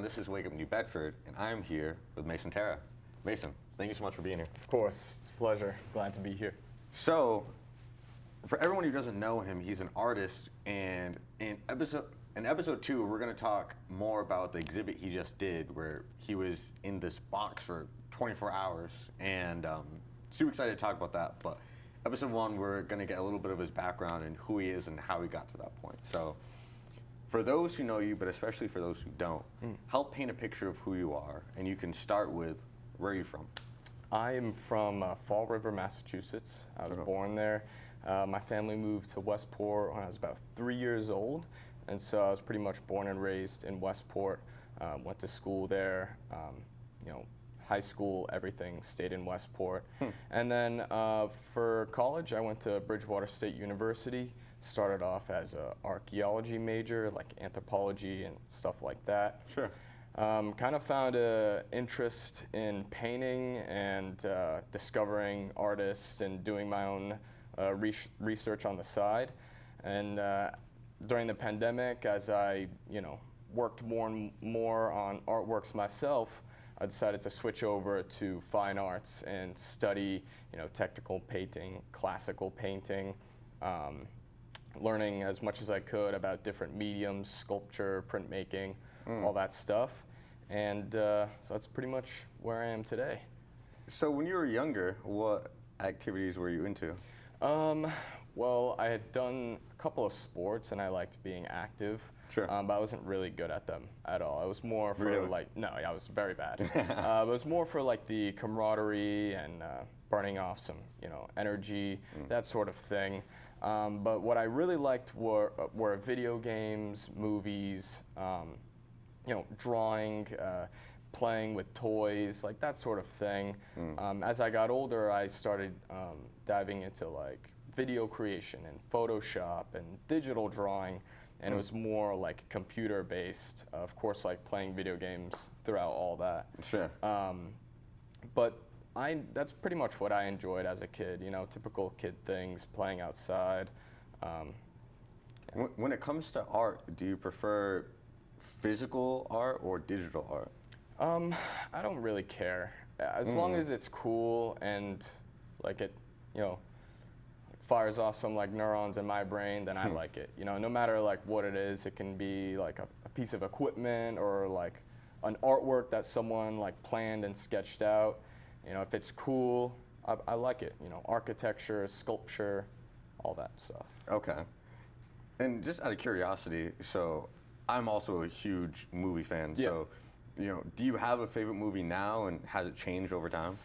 This is Wake Up New Bedford, and I'm here with Mason Terra. Mason, thank you so much for being here. Of course, it's a pleasure. Glad to be here. So, for everyone who doesn't know him, he's an artist, and in episode 2, we're going to talk more about the exhibit he just did, where he was in this box for 24 hours, and super excited to talk about that. But episode 1, we're going to get a little bit of his background and who he is and how he got to that point. So, for those who know you, but especially for those who don't, help paint a picture of who you are, and you can start with, where are you from? I am from Fall River, Massachusetts. I was born there. My family moved to Westport when I was about 3 years old, and so I was pretty much born and raised in Westport. Went to school there, high school, everything stayed in Westport. And then for college, I went to Bridgewater State University. Started off as an archaeology major, like anthropology and stuff like that. Sure. Kind of found an interest in painting and discovering artists and doing my own research on the side. And during the pandemic, as I worked more and more on artworks myself, I decided to switch over to fine arts and study technical painting, classical painting, learning as much as I could about different mediums, sculpture, printmaking, all that stuff. And so that's pretty much where I am today. So when you were younger, what activities were you into? Well, I had done a couple of sports and I liked being active. Sure. But I wasn't really good at them at all. It was more for Really? I was very bad. It was more for like the camaraderie and burning off some, energy, that sort of thing. But what I really liked were video games, movies, drawing, playing with toys, like that sort of thing. As I got older, I started diving into like video creation and Photoshop and digital drawing, and it was more like computer-based. Of course, like playing video games throughout all that. Sure. But that's pretty much what I enjoyed as a kid, typical kid things, playing outside. When it comes to art, do you prefer physical art or digital art? I don't really care. As long as it's cool and like it, fires off some like neurons in my brain, then I like it. No matter like what it is, it can be like a piece of equipment or like an artwork that someone like planned and sketched out. If it's cool, I like it. Architecture, sculpture, all that stuff. Okay. And just out of curiosity, so I'm also a huge movie fan. Yeah. So, do you have a favorite movie now, and has it changed over time?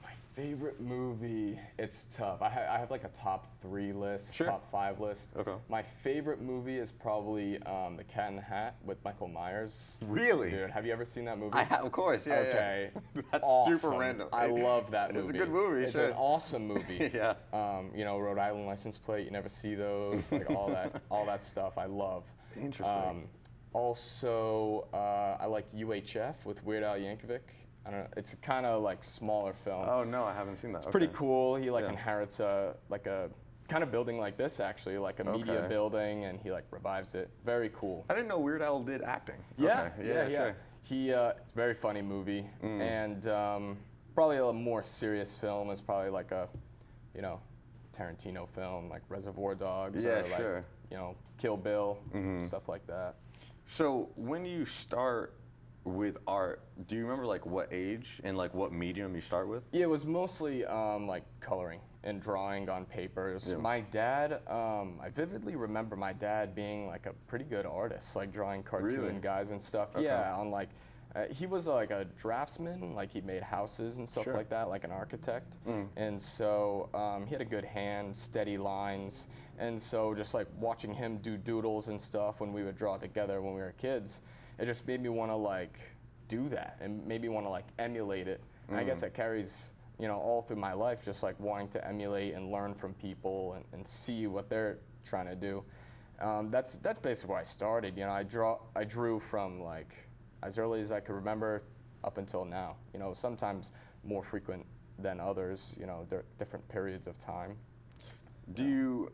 My favorite movie, it's tough. I have like a top 3 list, Sure. top 5 list. Okay. My favorite movie is probably The Cat in the Hat with Michael Myers. Really? Dude, have you ever seen that movie? I have, of course, yeah. Okay. Yeah. That's Awesome. super random. I love that movie. It's a good movie. It's sure. an awesome movie. Yeah. Rhode Island license plate, you never see those, like all that stuff I love. Interesting. Also, I like UHF with Weird Al Yankovic. I don't know, it's a kind of like smaller film. Oh no, I haven't seen that. Okay. Pretty cool. He like Yeah. inherits a kind of building like this actually, like a media Okay. building, and he like revives it. Very cool. I didn't know Weird Al did acting. Yeah, Okay. yeah. Sure. He it's a very funny movie, and probably a more serious film is probably like a, Tarantino film like Reservoir Dogs Yeah, or like sure. Kill Bill, stuff like that. So when you start with art, do you remember like what age and like what medium you start with? Yeah, it was mostly like coloring and drawing on papers. Yeah. My dad, I vividly remember my dad being like a pretty good artist, like drawing cartoon Really? guys and stuff. Okay. Yeah, on like, he was like a draftsman, like he made houses and stuff Sure. like that, like an architect. And so he had a good hand, steady lines. And so just like watching him do doodles and stuff when we would draw together when we were kids, it just made me want to like do that and made me want to like emulate it. And I guess that carries, all through my life, just like wanting to emulate and learn from people and see what they're trying to do. That's basically where I started. I drew from like as early as I could remember up until now. Sometimes more frequent than others. Different periods of time. Do you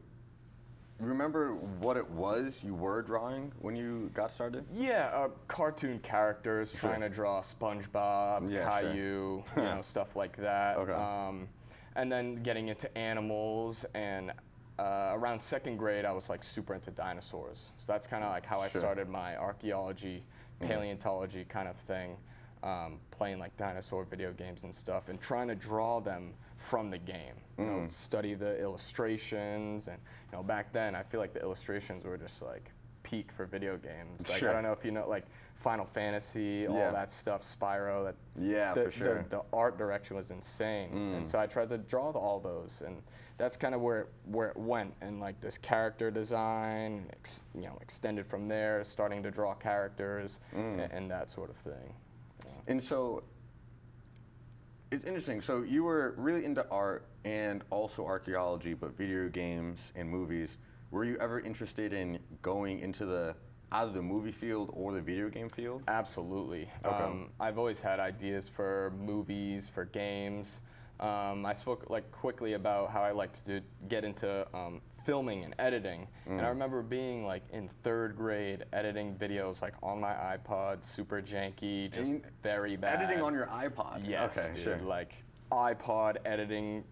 remember what it was you were drawing when you got started? Yeah, cartoon characters, Sure. trying to draw SpongeBob, Yeah, Caillou, stuff like that. Okay. And then getting into animals, and around second grade, I was like super into dinosaurs. So that's kind of like how I Sure. started my archaeology, paleontology kind of thing, playing like dinosaur video games and stuff, and trying to draw them from the game. You know, study the illustrations, and back then I feel like the illustrations were just like peak for video games. Like Sure. I don't know if you know like Final Fantasy, all Yeah. that stuff, Spyro. That Yeah, the, for sure. The art direction was insane, and so I tried to draw all those, and that's kind of where it went, and like this character design, extended from there, starting to draw characters and that sort of thing. And so it's interesting. So you were really into art and also archaeology, but video games and movies. Were you ever interested in going into either the movie field or the video game field? Absolutely. Okay. I've always had ideas for movies, for games. I spoke like quickly about how I like to get into filming and editing, and I remember being like in third grade editing videos like on my iPod, super janky, just very bad. Editing on your iPod? Yes, Okay, dude, sure. like iPod editing,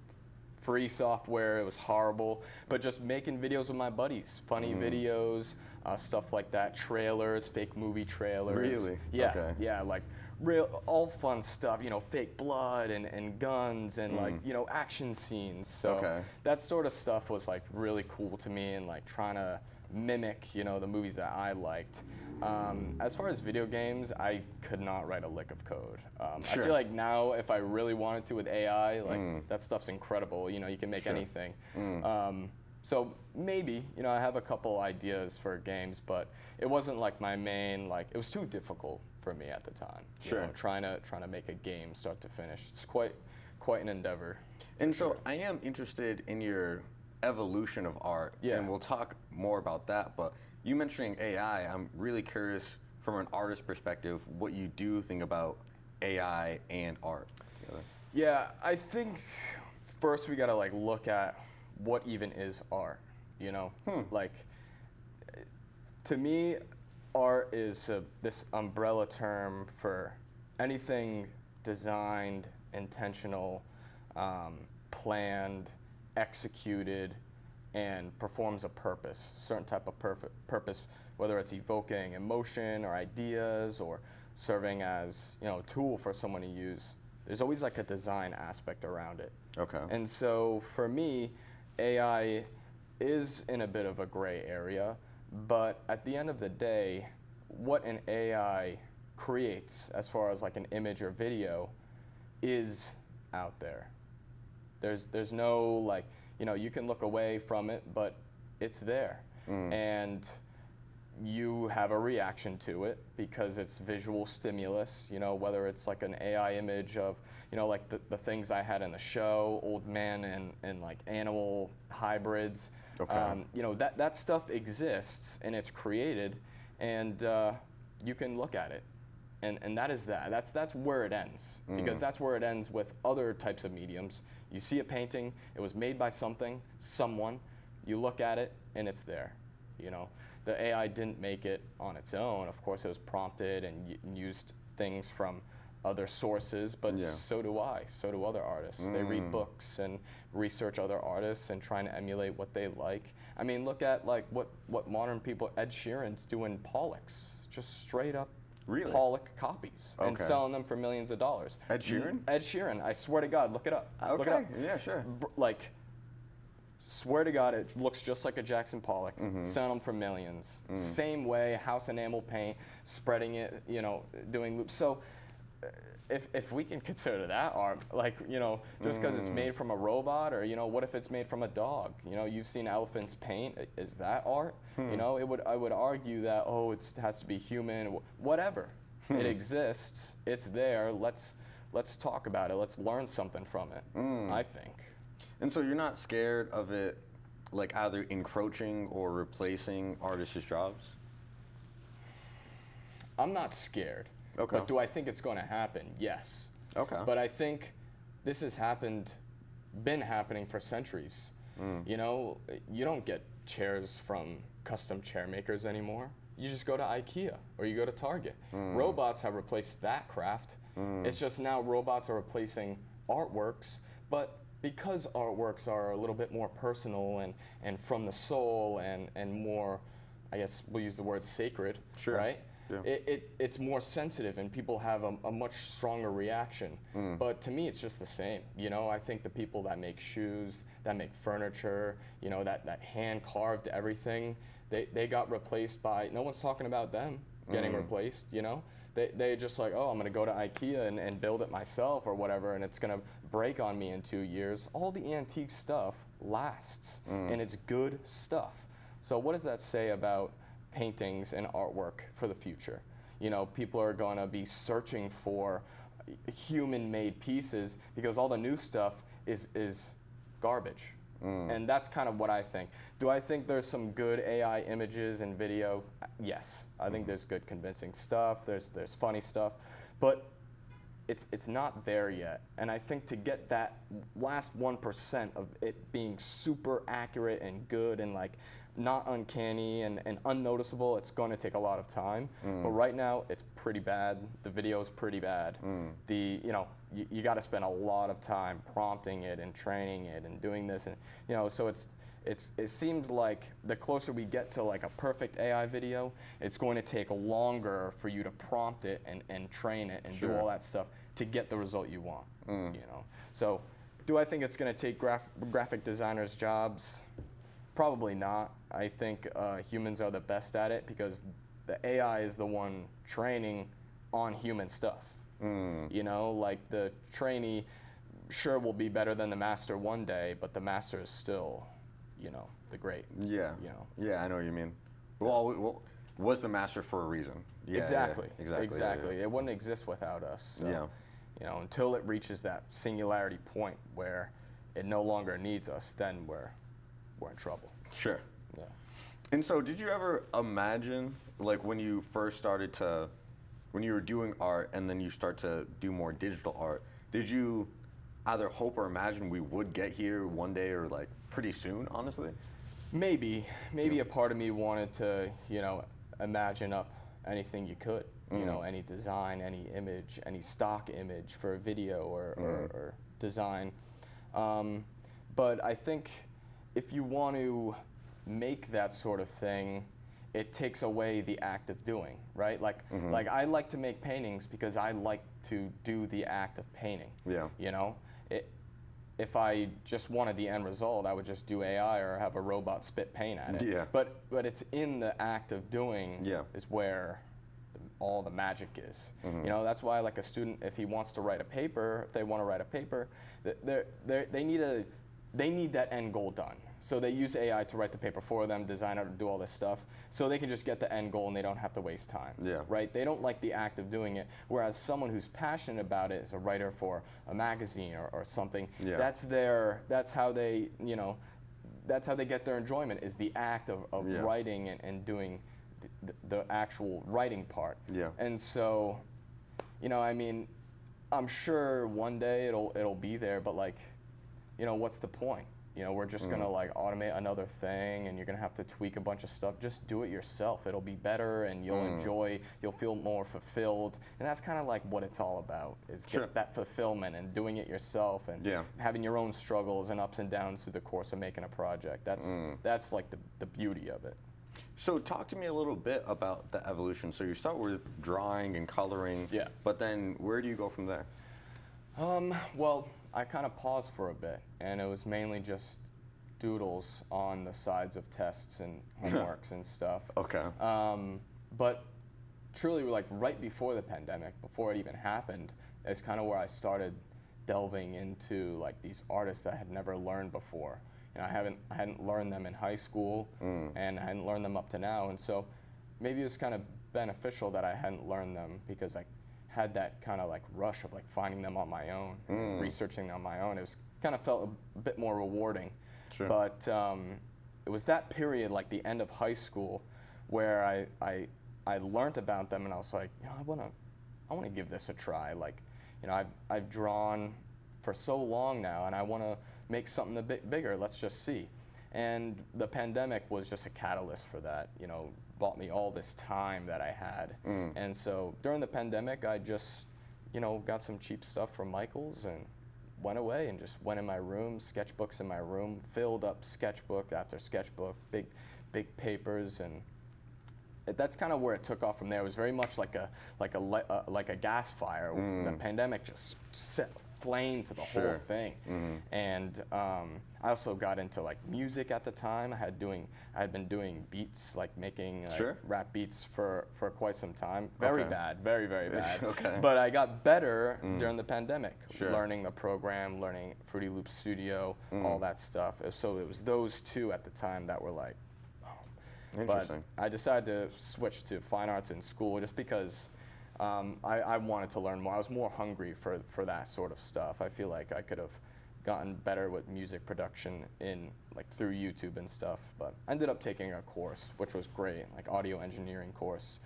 free software, it was horrible, but just making videos with my buddies, funny videos, stuff like that, trailers, fake movie trailers. Really? Yeah, Okay. yeah, like all fun stuff, fake blood and guns and like, action scenes. So Okay. that sort of stuff was like really cool to me, and like trying to mimic, the movies that I liked. As far as video games, I could not write a lick of code. Sure. I feel like now, if I really wanted to with AI, like that stuff's incredible. You can make Sure. anything. So maybe, I have a couple ideas for games, but it wasn't like my main. Like it was too difficult for me at the time. Sure. Trying to make a game start to finish. It's quite an endeavor. And so I am interested in your evolution of art, Yeah. and we'll talk more about that. But you mentioning AI, I'm really curious from an artist perspective what you do think about AI and art together. Yeah, I think first we gotta like look at what even is art. Like to me, art is this umbrella term for anything designed, intentional, planned, executed, and performs a purpose, certain type of purpose, whether it's evoking emotion or ideas or serving as a tool for someone to use. There's always like a design aspect around it. Okay. And so for me, AI is in a bit of a gray area, but at the end of the day, what an AI creates as far as like an image or video is out there. There's no like, you can look away from it, but it's there. And you have a reaction to it because it's visual stimulus, whether it's like an AI image of, like the things I had in the show, old man and like animal hybrids. Okay. That stuff exists and it's created, and you can look at it. And that is that. That's where it ends, because that's where it ends with other types of mediums. You see a painting, it was made by someone, you look at it, and it's there. The AI didn't make it on its own. Of course, it was prompted and used things from other sources, but Yeah. so do I. So do other artists. They read books and research other artists and trying to emulate what they like. I mean, look at like what modern people, Ed Sheeran's doing Pollocks, just straight up Really? Pollock copies and Okay. selling them for millions of dollars. Ed Sheeran? Ed Sheeran, I swear to God, look it up. Look it Okay. up. Yeah, sure. Like, swear to God, it looks just like a Jackson Pollock. Selling them for millions. Same way, house enamel paint, spreading it, doing loops. So, if we can consider that art, like, just because it's made from a robot, or, what if it's made from a dog? You've seen elephants paint. Is that art? I would argue that, it has to be human, whatever. It exists. It's there. Let's talk about it. Let's learn something from it, I think. And so you're not scared of it, like either encroaching or replacing artists' jobs? I'm not scared. Okay. But do I think it's going to happen? Yes. Okay. But I think this has been happening for centuries. You don't get chairs from custom chair makers anymore. You just go to IKEA or you go to Target. Robots have replaced that craft. It's just now robots are replacing artworks, but because artworks are a little bit more personal and from the soul and more, I guess we'll use the word sacred, Sure. right? Yeah. It's more sensitive and people have a much stronger reaction. But to me, it's just the same. You know, I think the people that make shoes, that make furniture, you know, that hand carved everything, they got replaced by, no one's talking about them getting replaced, you know? They just like, oh, I'm gonna go to IKEA and build it myself or whatever, and it's gonna break on me in 2 years. All the antique stuff lasts, and it's good stuff. So what does that say about paintings and artwork for the future? You know, people are gonna be searching for human-made pieces because all the new stuff is garbage. And that's kind of what I think. Do I think there's some good AI images and video? Yes. I think there's good convincing stuff, there's funny stuff, but it's not there yet. And I think to get that last 1% of it being super accurate and good and like not uncanny and unnoticeable, it's going to take a lot of time. But right now, it's pretty bad. The video is pretty bad. You know, you got to spend a lot of time prompting it and training it and doing this, and you know, so it seems like the closer we get to like a perfect AI video, it's going to take longer for you to prompt it and train it and do all that stuff to get the result you want. You know, so do I think it's going to take graphic designers' jobs? Probably not. I think humans are the best at it because the AI is the one training on human stuff. You know, like the trainee sure will be better than the master one day, but the master is still, you know, the great. Yeah. You know. Yeah, I know what you mean. Well, was the master for a reason. Yeah, exactly. Yeah, exactly. Yeah. It wouldn't exist without us. So, Yeah. you know, until it reaches that singularity point where it no longer needs us, then we're in trouble. Sure. Yeah. And so, did you ever imagine, like, when you first started to, when you were doing art and then you start to do more digital art, did you either hope or imagine we would get here one day or, like, pretty soon, honestly? Maybe a part of me wanted to, you know, imagine up anything you could. You know, any design, any image, any stock image for a video or design. But I think if you want to make that sort of thing, it takes away the act of doing, right? Like I like to make paintings because I like to do the act of painting. Yeah. You know, if I just wanted the end result, I would just do AI or have a robot spit paint at it. Yeah. But it's in the act of doing is where all the magic is. You know, that's why like a student, if he wants to write a paper, if they want to write a paper, they need that end goal done. So they use AI to write the paper for them, design it, do all this stuff, so they can just get the end goal and they don't have to waste time. Yeah. Right? They don't like the act of doing it. Whereas someone who's passionate about it, is a writer for a magazine or something, that's how they, you know, that's how they get their enjoyment, is the act of writing and doing the actual writing part. Yeah. And so, you know, I mean, I'm sure one day it'll be there, but like, you know, what's the point? You know, we're just gonna like automate another thing and you're gonna have to tweak a bunch of stuff. Just do it yourself. It'll be better and you'll enjoy, you'll feel more fulfilled. And that's kind of like what it's all about, is get that fulfillment and doing it yourself and having your own struggles and ups and downs through the course of making a project. That's like the beauty of it. So talk to me a little bit about the evolution. So you start with drawing and coloring, but then where do you go from there? Well, I kind of paused for a bit, and it was mainly just doodles on the sides of tests and homeworks and stuff. Okay. But truly, like right before the pandemic, before it even happened, is kind of where I started delving into like these artists that I had never learned before. You know, I hadn't learned them in high school, and I hadn't learned them up to now, and so maybe it was kind of beneficial that I hadn't learned them, because I had that kind of like rush of like finding them on my own, researching them on my own. It was kind of felt a bit more rewarding. Sure. But it was that period, like the end of high school, where I learned about them, and I was like, you know, I want to give this a try. Like, you know, I've drawn for so long now, and I want to make something a bit bigger. Let's just see. And the pandemic was just a catalyst for that, bought me all this time that I had. And so during the pandemic, I just, got some cheap stuff from Michael's and went away and just went in my room, sketchbooks in my room, filled up sketchbook after sketchbook, big papers, and that's kind of where it took off from there. It was very much like a gas fire. The pandemic just set flame to the whole thing. And I also got into like music at the time. I had been doing beats, like making rap beats for quite some time. Very bad, very bad. But I got better during the pandemic, learning the program, learning Fruity Loop Studio, all that stuff. So it was those two at the time that were like, interesting. But I decided to switch to fine arts in school just because I wanted to learn more. I was more hungry for that sort of stuff. I feel like I could have gotten better with music production through YouTube and stuff. But I ended up taking a course, which was great, like audio engineering course.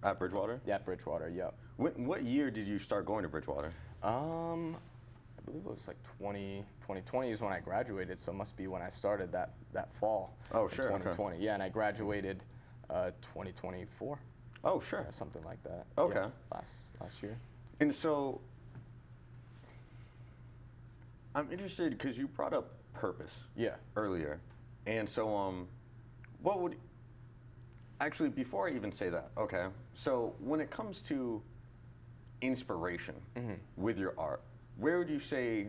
At Bridgewater? Yeah, at Bridgewater, yep. What year did you start going to Bridgewater? I believe it was like 2020 is when I graduated, so it must be when I started that fall. Oh, sure. 2020, yeah, and I graduated 2024. Oh, sure. Yeah, something like that. Okay. Yeah, last year. And so, I'm interested because you brought up purpose. Yeah. Earlier, and so what would actually before I even say that, okay? So when it comes to inspiration with your art, where would you say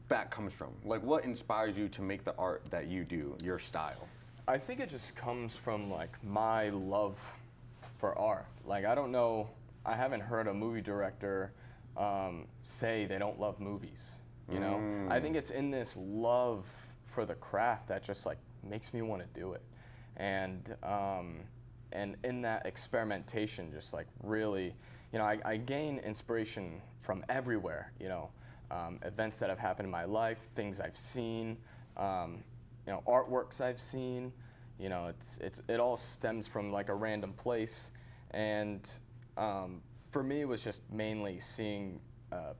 that comes from? Like, what inspires you to make the art that you do, your style? I think it just comes from like my love for art. Like, I don't know, I haven't heard a movie director say they don't love movies, I think it's in this love for the craft that just like makes me want to do it. And in that experimentation, just like really, I gain inspiration from everywhere, events that have happened in my life, things I've seen, artworks I've seen, it all stems from like a random place. And for me, it was just mainly seeing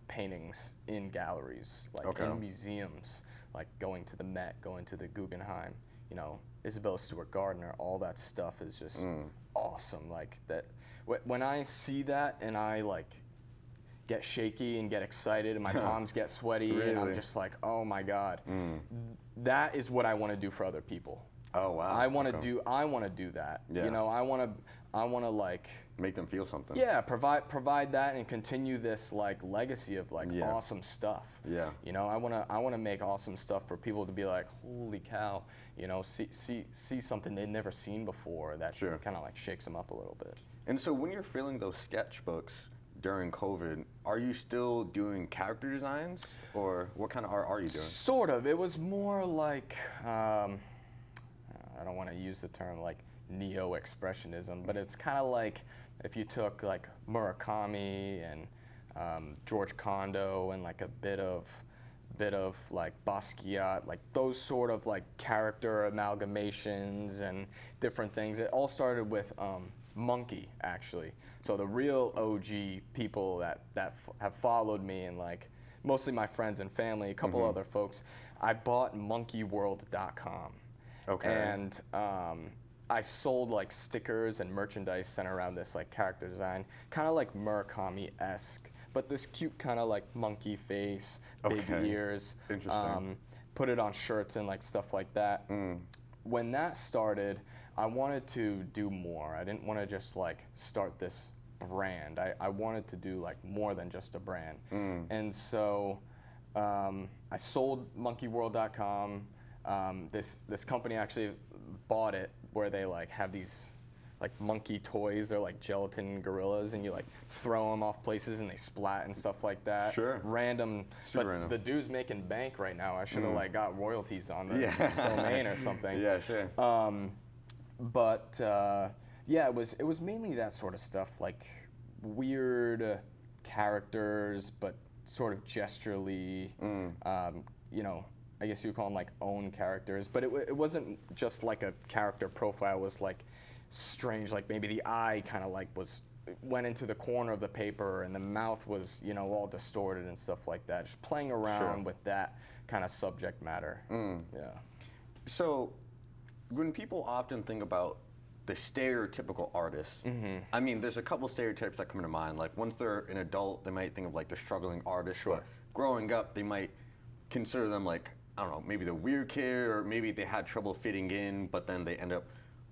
paintings in galleries, like in museums, like going to the Met, going to the Guggenheim, Isabella Stewart Gardner, all that stuff is just awesome. Like that, when I see that and I like get shaky and get excited and my palms get sweaty and I'm just like, oh my God, that is what I want to do for other people. Oh wow. I want to do that. Yeah. I want to like make them feel something. Yeah, provide that and continue this like legacy of like awesome stuff. Yeah. I want to make awesome stuff for people to be like, holy cow, see something they've never seen before that kind of like shakes them up a little bit. And so when you're filling those sketchbooks during COVID, are you still doing character designs, or what kind of art are you doing? Sort of. It was more like I don't want to use the term like neo-expressionism, but it's kind of like if you took like Murakami and George Condo and like a bit of like Basquiat, like those sort of like character amalgamations and different things. It all started with Monkey, actually. So the real OG people that have followed me, and like mostly my friends and family, a couple other folks, I bought monkeyworld.com. Okay. And I sold like stickers and merchandise centered around this like character design, kind of like Murakami-esque, but this cute kind of like monkey face, big ears. Interesting. Put it on shirts and like stuff like that. When that started, I wanted to do more. I didn't want to just like start this brand. I wanted to do like more than just a brand. And so I sold monkeyworld.com. This company actually bought it, where they like have these like monkey toys. They're like gelatin gorillas, and you like throw them off places and they splat and stuff like that. Sure. Random. Super but random. The dude's making bank right now. I should have like got royalties on the domain or something. Yeah, sure. Yeah, it was mainly that sort of stuff, like weird characters, but sort of gesturally. I guess you would call them like own characters, but it wasn't just like a character profile. It was like strange, like maybe the eye kind of like was went into the corner of the paper and the mouth was, you know, all distorted and stuff like that. Just playing around with that kind of subject matter. Yeah. So when people often think about the stereotypical artist, I mean, there's a couple stereotypes that come to mind. Like once they're an adult, they might think of like the struggling artist. But growing up, they might consider them like, I don't know, maybe the weird kid, or maybe they had trouble fitting in, but then they end up,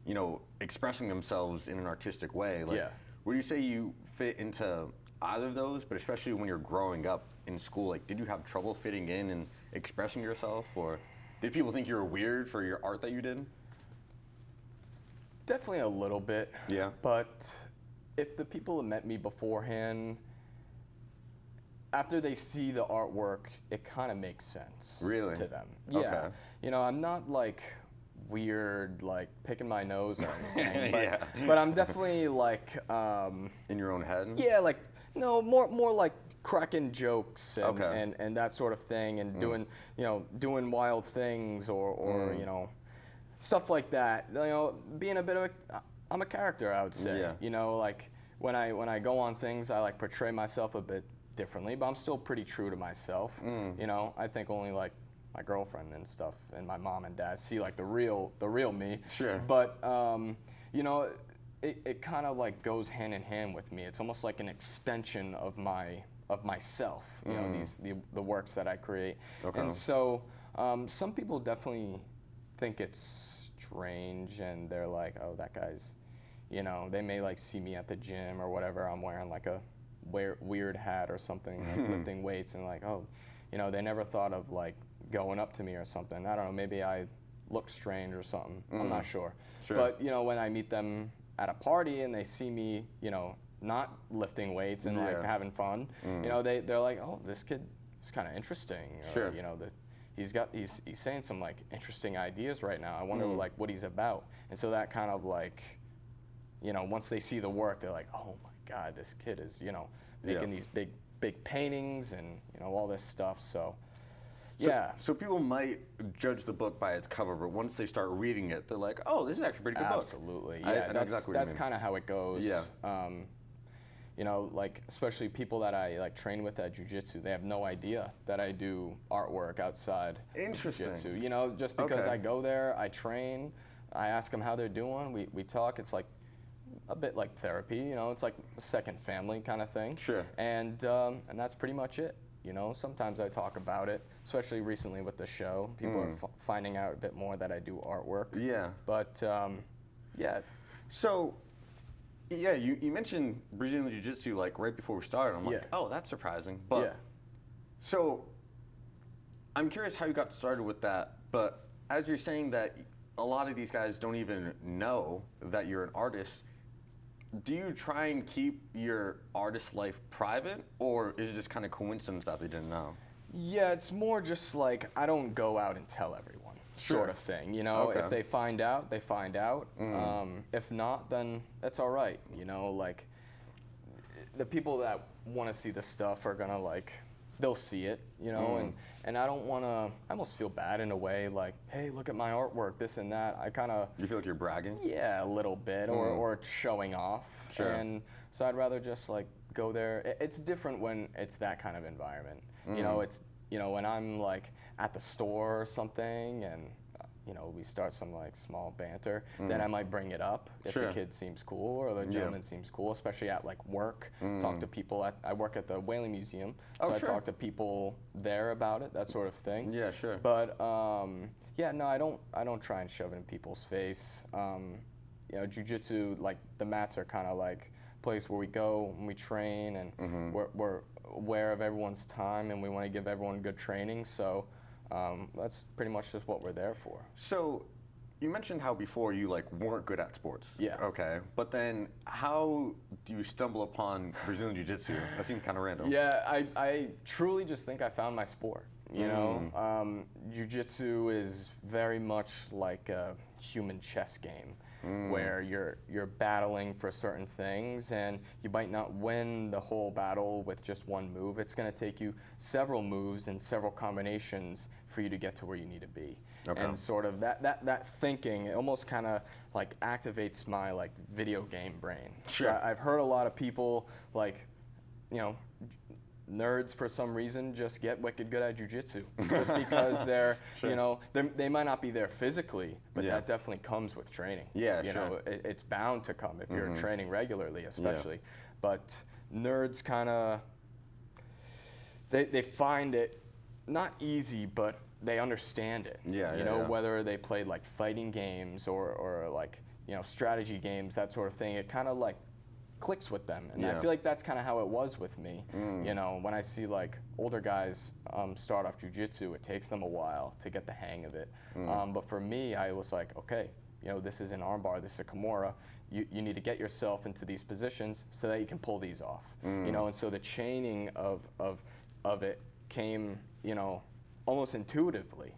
you know, expressing themselves in an artistic way. Like, would you say you fit into either of those? But especially when you're growing up in school, like, did you have trouble fitting in and expressing yourself, or did people think you were weird for your art that you did? Definitely a little bit. Yeah. But if the people that met me beforehand, after they see the artwork, it kind of makes sense to them. Yeah. Okay. You know, I'm not like weird, like picking my nose or anything, but I'm definitely like in your own head? Yeah, like no, more like cracking jokes and that sort of thing, and doing wild things or you know, stuff like that. You know, being a bit of I'm a character, I would say. Yeah. You know, like when I go on things, I like portray myself a bit differently, but I'm still pretty true to myself. You know, I think only like my girlfriend and stuff and my mom and dad see like the real me. Sure. But you know, it kind of like goes hand in hand with me. It's almost like an extension of myself. You know, the works that I create. Okay. And so some people definitely think it's strange, and they're like, oh, that guy's, you know, they may like see me at the gym or whatever. I'm wearing like a weird hat or something, like lifting weights, and like, oh, you know, they never thought of like going up to me or something. I don't know, maybe I look strange or something. I'm not sure. But, you know, when I meet them at a party and they see me, you know, not lifting weights and like having fun, you know, they're like, oh, this kid is kind of interesting. Or, you know, he's saying some like interesting ideas right now. I wonder like what he's about. And so that kind of like, you know, once they see the work, they're like, oh my God, this kid is, you know, making these big paintings and, you know, all this stuff. So So people might judge the book by its cover, but once they start reading it, they're like, oh, this is actually a pretty good book. Absolutely. Yeah, that's kind of how it goes. Yeah. You know, like especially people that I like train with at jiu-jitsu, they have no idea that I do artwork outside of jiu-jitsu. You know, just because I go there, I train, I ask them how they're doing, we talk. It's like a bit like therapy, you know, it's like a second family kind of thing. Sure. And that's pretty much it. You know, sometimes I talk about it, especially recently with the show. People are finding out a bit more that I do artwork. Yeah. But yeah. So, yeah, you mentioned Brazilian Jiu-Jitsu like right before we started. I'm like, oh, that's surprising. But so I'm curious how you got started with that. But as you're saying that a lot of these guys don't even know that you're an artist, do you try and keep your artist life private, or is it just kind of coincidence that they didn't know? Yeah, it's more just like I don't go out and tell everyone, sort of thing. You know, if they find out, they find out. If not, then that's all right. You know, like the people that want to see the stuff are gonna like, they'll see it. You know, and I don't want to. I almost feel bad in a way, like, hey, look at my artwork, this and that. I kind of. You feel like you're bragging? Yeah, a little bit, or showing off. Sure. And so I'd rather just like go there. It's different when it's that kind of environment. You know, it's, you know, when I'm like at the store or something, and you know, we start some like small banter, then I might bring it up if the kid seems cool or the gentleman seems cool, especially at like work. Talk to people I work at the Whaling Museum, so I talk to people there about it, that sort of thing. Yeah, sure. But yeah, no, I don't try and shove it in people's face. You know, jiu-jitsu, like the mats are kind of like a place where we go and we train, and we're aware of everyone's time, and we want to give everyone good training. So that's pretty much just what we're there for. So you mentioned how before you like weren't good at sports. Yeah. Okay. But then how do you stumble upon Brazilian Jiu-Jitsu? That seems kind of random. Yeah, I truly just think I found my sport. You know, Jiu-Jitsu is very much like a human chess game. where you're battling for certain things, and you might not win the whole battle with just one move. It's going to take you several moves and several combinations for you to get to where you need to be. Okay. And sort of that thinking, it almost kind of like activates my like video game brain. Sure. So I've heard a lot of people like, you know, nerds for some reason just get wicked good at jiu-jitsu just because they're, Sure. you know, they might not be there physically, but Yeah. that definitely comes with training. Yeah, you sure. know, it's bound to come if you're training regularly, especially. But nerds kind of, they find it not easy, but they understand it. Yeah, you yeah, know, yeah. whether they played like fighting games or like, you know, strategy games, that sort of thing, it kind of like clicks with them. And I Yeah. feel like that's kind of how it was with me. You know, when I see like older guys start off jiu-jitsu, it takes them a while to get the hang of it. But for me, I was like, okay, you know, this is an armbar, this is a Kimura. You need to get yourself into these positions so that you can pull these off. You know, and so the chaining of it came, you know, almost intuitively.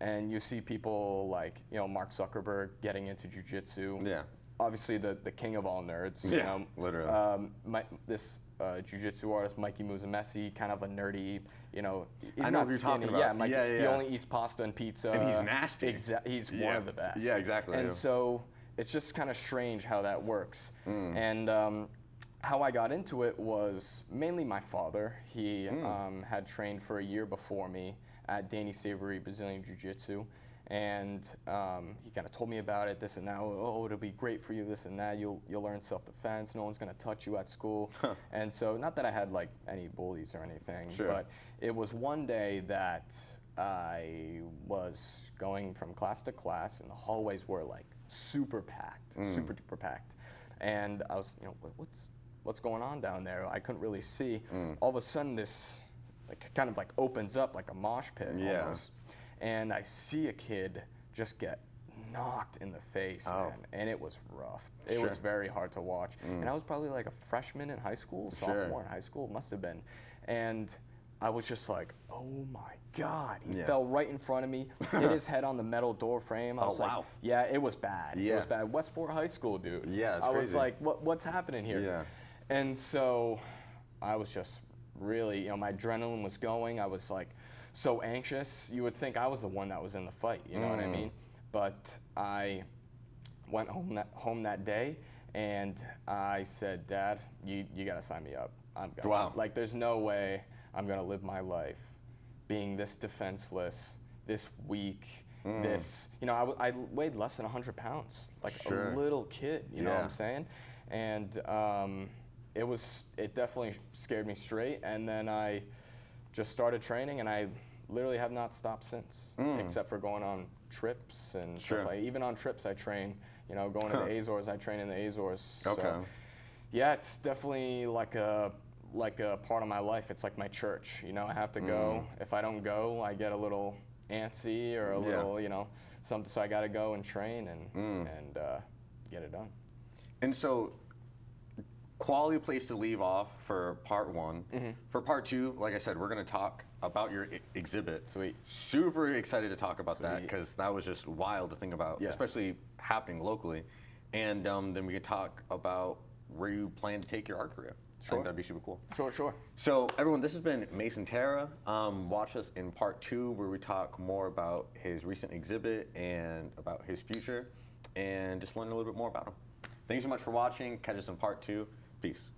And you see people like, you know, Mark Zuckerberg getting into jiu-jitsu. Yeah. Obviously the king of all nerds. You Yeah, know. literally. This jiu-jitsu artist, Mikey Musumeci, kind of a nerdy, you know, he's I know not who you're skinny. talking about. Yeah, Mikey, Yeah, yeah, he yeah. only eats pasta and pizza. And he's nasty. He's Yeah. one of the best. Yeah, exactly, And yeah. so it's just kind of strange how that works. And how I got into it was mainly my father. He had trained for a year before me at Danny Savory Brazilian Jiu-Jitsu. And he kind of told me about it, this and that. Oh, it'll be great for you, this and that. You'll learn self-defense. No one's going to touch you at school. And so, not that I had like any bullies or anything, Sure. but it was one day that I was going from class to class, and the hallways were like super packed, super duper packed. And I was, you know, what's going on down there? I couldn't really see. All of a sudden, this like kind of like opens up like a mosh pit Yeah. almost. And I see a kid just get knocked in the face, Oh. man, and it was rough. It Sure. was very hard to watch. And I was probably like a freshman in high school, Sure. sophomore in high school, must have been. And I was just like, oh my God. He Yeah. fell right in front of me, hit his head on the metal door frame. I Oh, was like, wow. yeah, it was bad. It Yeah. was bad. Westport High School, dude. Yeah, it's I was crazy. like, what's happening here? Yeah. And so I was just really, you know, my adrenaline was going. I was like so anxious. You would think I was the one that was in the fight, you know what I mean? But I went home that day, and I said, Dad, you got to sign me up. I'm going. Wow. Like, there's no way I'm going to live my life being this defenseless, this weak, this, you know, I weighed less than 100 pounds, like Sure. a little kid, you know what Yeah. I'm saying? And it definitely scared me straight. And then I just started training, and I literally have not stopped since, except for going on trips and Sure. stuff. Even on trips, I train. You know, going to the Azores, I train in the Azores. Okay. So, yeah, it's definitely like a part of my life. It's like my church. You know, I have to go. If I don't go, I get a little antsy or a Yeah. little, you know, something. So I got to go and train and get it done. And so, quality place to leave off for part one. For part two, like I said, we're going to talk about your exhibit. Sweet. Super excited to talk about that Sweet. because that was just wild to think about, Yeah. especially happening locally. And then we can talk about where you plan to take your art career. I Sure. think that'd be super cool. Sure. So everyone, this has been Mason Terra. Watch us in part two where we talk more about his recent exhibit and about his future and just learn a little bit more about him. Thanks so much for watching. Catch us in part two. Peace.